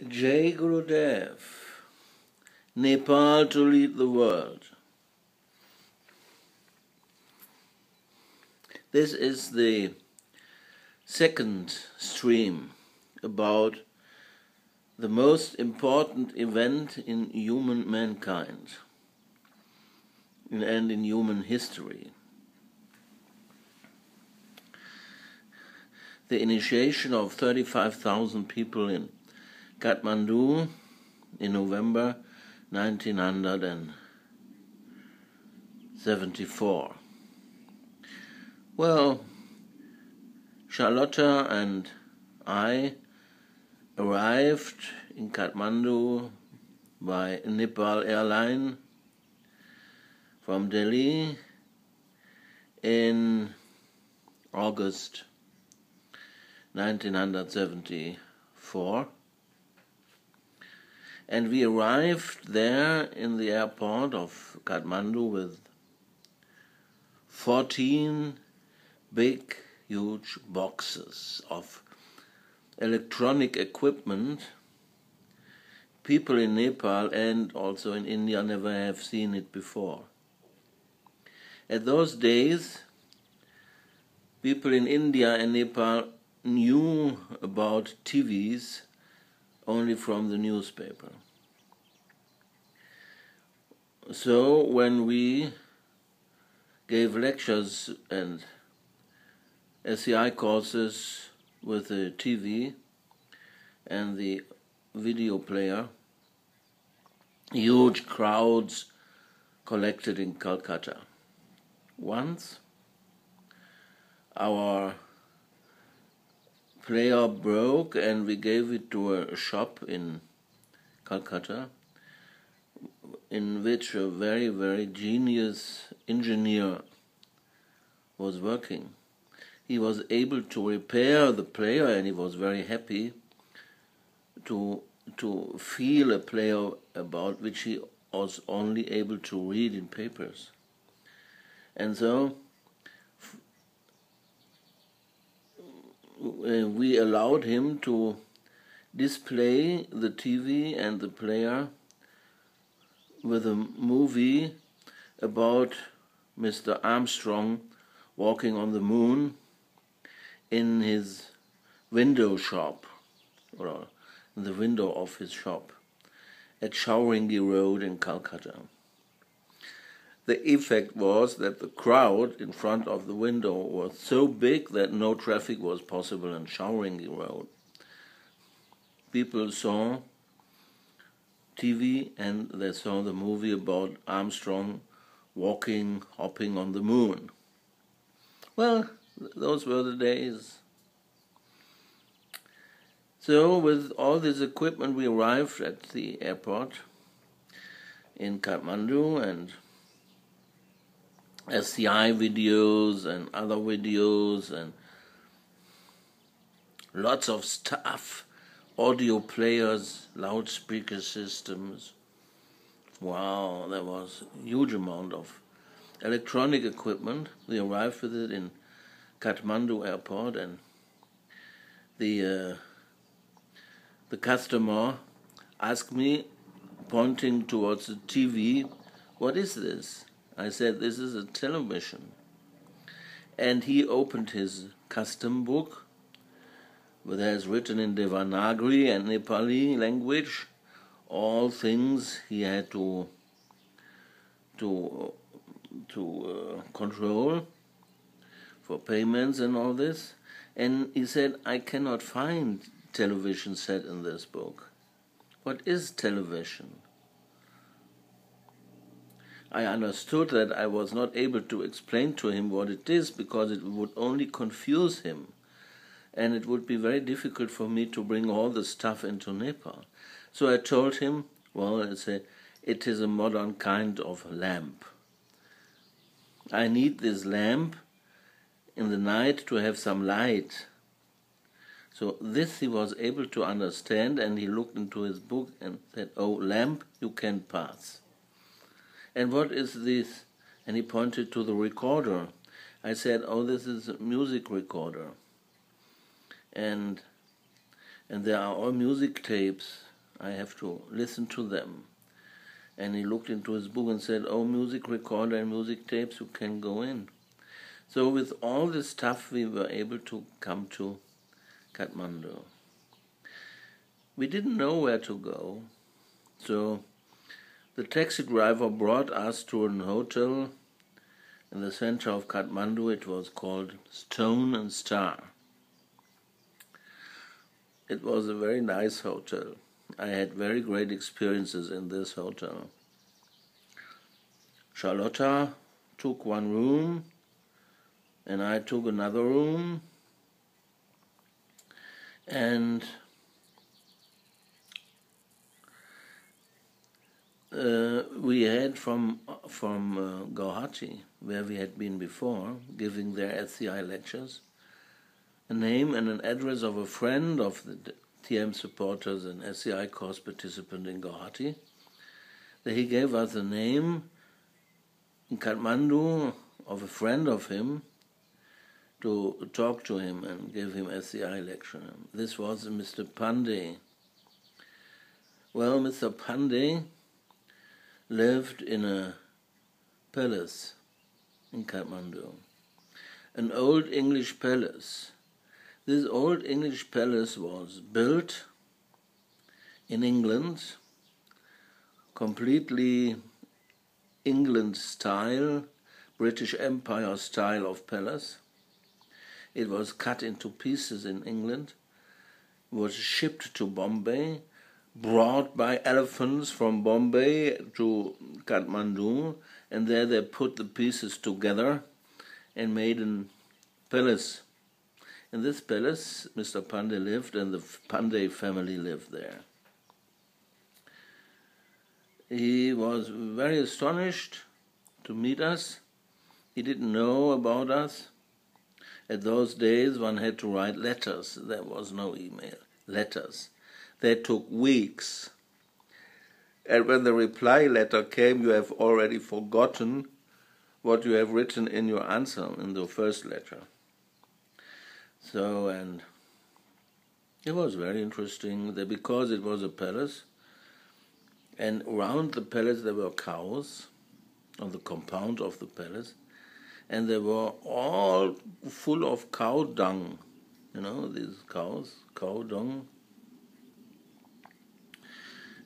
Jai Gurudev, Nepal to lead the world. This is the second stream about the most important event in human mankind and in human history. The initiation of 35,000 people in Kathmandu in November 1974. Well, Charlotta and I arrived in Kathmandu by Nepal airline from Delhi in August 1974, and we arrived there in the airport of Kathmandu with 14 big, huge boxes of electronic equipment. People in Nepal and also in India never have seen it before. At those days, people in India and Nepal knew about TVs only from the newspaper. So when we gave lectures and SCI courses with the TV and the video player, huge crowds collected in Calcutta. Once our player broke and we gave it to a shop in Calcutta in which a very, very genius engineer was working. He was able to repair the player and he was very happy to feel a player about which he was only able to read in papers. And so we allowed him to display the TV and the player with a movie about Mr. Armstrong walking on the moon in his window shop, or in the window of his shop at Chowringhee Road in Calcutta. The effect was that the crowd in front of the window was so big that no traffic was possible on Chowringhee Road. People saw TV and they saw the movie about Armstrong walking, hopping on the moon. Well, those were the days. So with all this equipment we arrived at the airport in Kathmandu, and SCI videos and other videos and lots of stuff, audio players, loudspeaker systems. Wow, there was a huge amount of electronic equipment. We arrived with it in Kathmandu airport, and the customer asked me, pointing towards the TV, "What is this?" I said, "This is a television." And he opened his custom book, which has written in Devanagari and Nepali language all things he had to control for payments and all this. And he said, "I cannot find television set in this book. What is television?" I understood that I was not able to explain to him what it is because it would only confuse him, and it would be very difficult for me to bring all the stuff into Nepal. So I told him, well, it is a modern kind of lamp. I need this lamp in the night to have some light. So this he was able to understand, and he looked into his book and said, "Oh, lamp, you can pass." "And what is this?" And he pointed to the recorder. I said, "Oh, this is a music recorder. And there are all music tapes I have to listen to them. And he looked into his book and said, oh, music recorder and music tapes, you can go in. So with all this stuff, we were able to come to Kathmandu. We didn't know where to go, so the taxi driver brought us to an hotel in the center of Kathmandu. It was called Stone and Star. It was a very nice hotel. I had very great experiences in this hotel. Charlotta took one room, and I took another room, and we had from Guwahati, where we had been before, giving their SCI lectures, a name and an address of a friend of the TM supporters and SCI course participant in Guwahati. That he gave us a name in Kathmandu of a friend of him to talk to him and give him SCI lecture. This was Mr. Pandey. Well, Mr. Pandey lived in a palace in Kathmandu, an old English palace. This old English palace was built in England, completely England style, British Empire style of palace. It was cut into pieces in England, was shipped to Bombay, brought by elephants from Bombay to Kathmandu, and there they put the pieces together and made a palace. In this palace, Mr. Pandey lived, and the Pandey family lived there. He was very astonished to meet us. He didn't know about us. At those days, one had to write letters. There was no email. Letters. They took weeks. And when the reply letter came, you have already forgotten what you have written in your answer, in the first letter. So, and it was very interesting because it was a palace, and around the palace there were cows on the compound of the palace, and they were all full of cow dung, these cows, cow dung.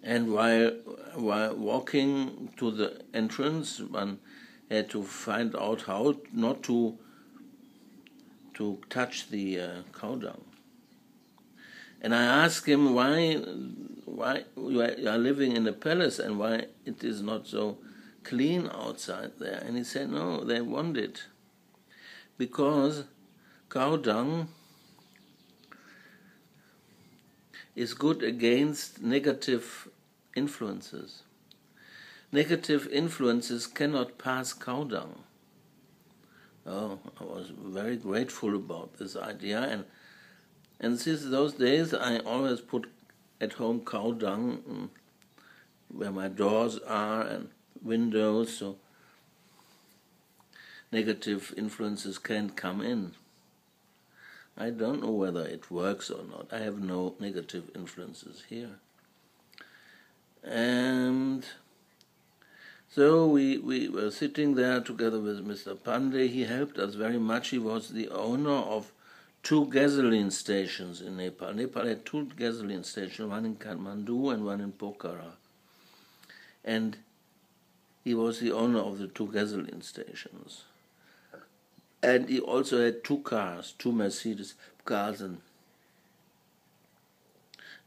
And while walking to the entrance, one had to find out how not to touch the cow dung. And I asked him why you are living in a palace and why it is not so clean outside there. And he said, no, they want it. Because cow dung is good against negative influences. Negative influences cannot pass cow dung. Oh, I was very grateful about this idea, and since those days I always put at home cow dung where my doors are and windows, so negative influences can't come in. I don't know whether it works or not. I have no negative influences here. And so we were sitting there together with Mr. Pandey. He helped us very much. He was the owner of 2 gasoline stations in Nepal. Nepal had 2 gasoline stations, one in Kathmandu and one in Pokhara. And he was the owner of the 2 gasoline stations. And he also had 2 cars, 2 Mercedes cars, and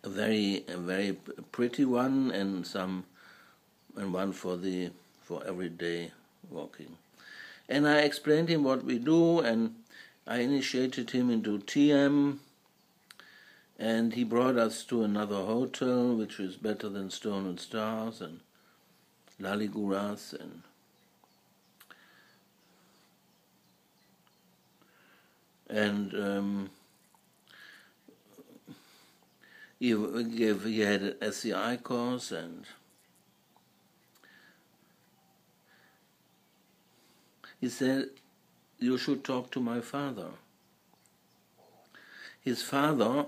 a very pretty one, and one for everyday walking. And I explained him what we do, and I initiated him into TM, and he brought us to another hotel, which is better than Stone and Stars and Laliguras, and he had an SCI course, and he said, you should talk to my father. His father,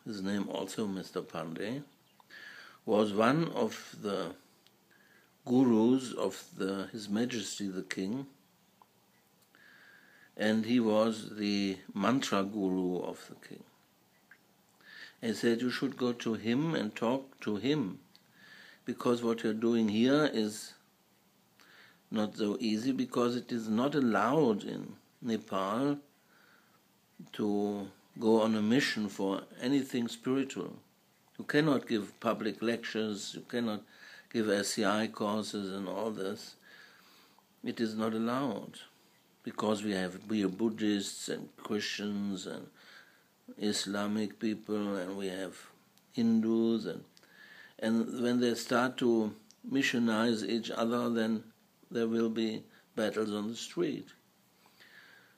his name also Mr. Pandey, was one of the gurus of His Majesty the King, and he was the mantra guru of the king. He said, you should go to him and talk to him, because what you're doing here is not so easy, because it is not allowed in Nepal to go on a mission for anything spiritual. You cannot give public lectures, you cannot give SCI courses and all this. It is not allowed, because we are Buddhists and Christians and Islamic people, and we have Hindus, and when they start to missionize each other, then there will be battles on the street.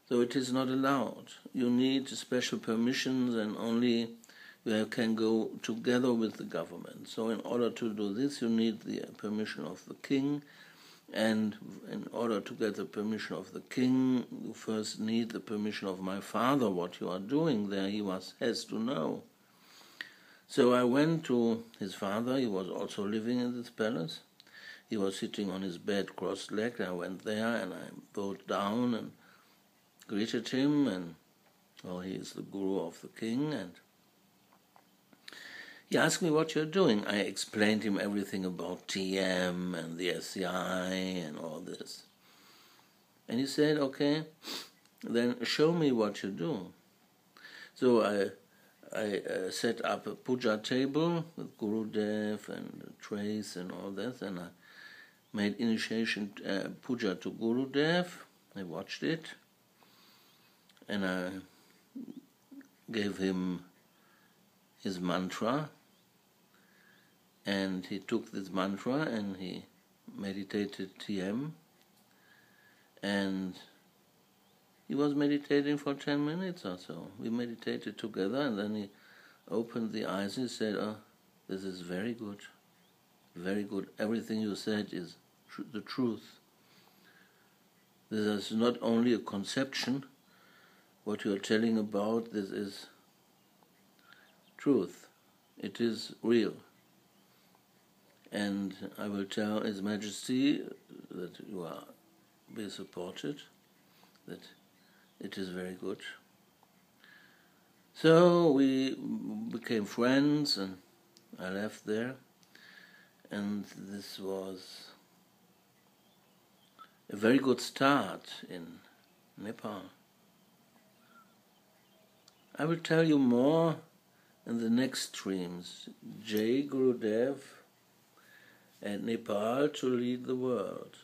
So it is not allowed. You need special permissions, and only you can go together with the government. So in order to do this, you need the permission of the king, and in order to get the permission of the king, you first need the permission of my father. What you are doing there, he has to know. So I went to his father. He was also living in this palace. He was sitting on his bed cross-legged. I went there and I bowed down and greeted him, and he is the guru of the king, and he asked me what you're doing. I explained him everything about TM and the SCI and all this. And he said, okay, then show me what you do. So I set up a puja table with Gurudev and trays and all this, and I made initiation puja to Gurudev. I watched it, and I gave him his mantra, and he took this mantra and he meditated TM, and he was meditating for 10 minutes or so. We meditated together, and then he opened the eyes and said, this is very good, very good. Everything you said is the truth. This is not only a conception. What you are telling about, this is truth. It is real. And I will tell His Majesty that you are be supported, that it is very good. So we became friends, and I left there, and this was a very good start in Nepal. I will tell you more in the next streams. Jai Gurudev and Nepal to lead the world.